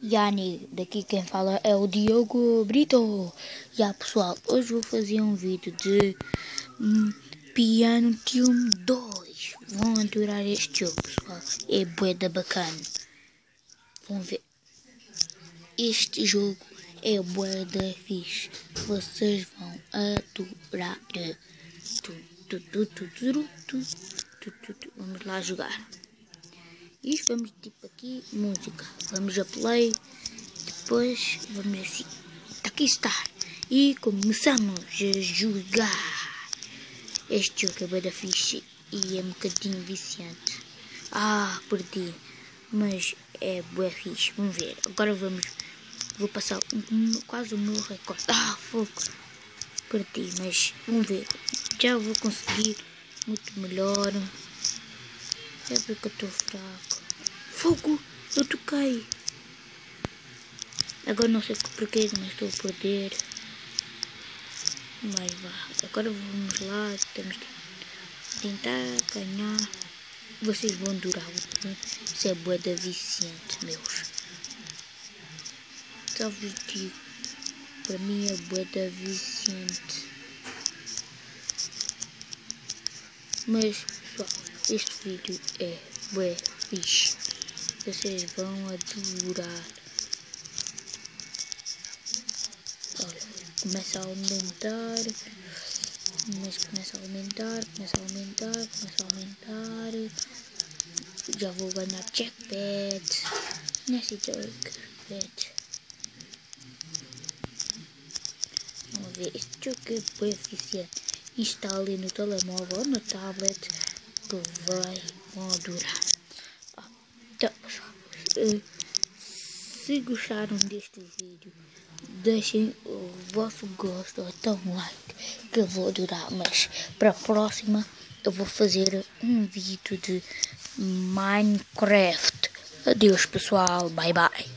Yani, daqui quem fala é o Diogo Brito. Pessoal, hoje vou fazer um vídeo de Piano Team 2. Vão adorar este jogo, pessoal. É bué da bacana. Vão ver. Este jogo é bué da fixe. Vocês vão adorar. Vamos lá jogar. E vamos tipo aqui, música. Vamos a play. Depois vamos assim. Aqui está. E começamos a jogar. Este jogo é bem da fixe e é um bocadinho viciante. Perdi. Mas é bem fixe. Vamos ver. Agora vou passar quase o meu recorde. Fogo. Perdi, mas vamos ver. Já vou conseguir muito melhor. É porque eu estou fraco. Fogo! Eu toquei. Agora não sei porquê, mas estou a perder. Mas vá. Agora vamos lá. Temos que tentar ganhar. Vocês vão durar. Isso é bué da viciante, meus. Só vos digo. Para mim é bué da viciante. Mas, pessoal, este vídeo é bué fixe. Vocês vão adorar. Olha, começa a aumentar. Mas começa a aumentar. Já vou ganhar jackpot. Nesse jackpot. Vamos ver, este jogo é bem eficiente. Instale no telemóvel ou no tablet que vão adorar. Então, se gostaram deste vídeo, deixem o vosso gosto ou então like, que eu vou adorar. Mas para a próxima eu vou fazer um vídeo de Minecraft. Adeus pessoal, bye bye.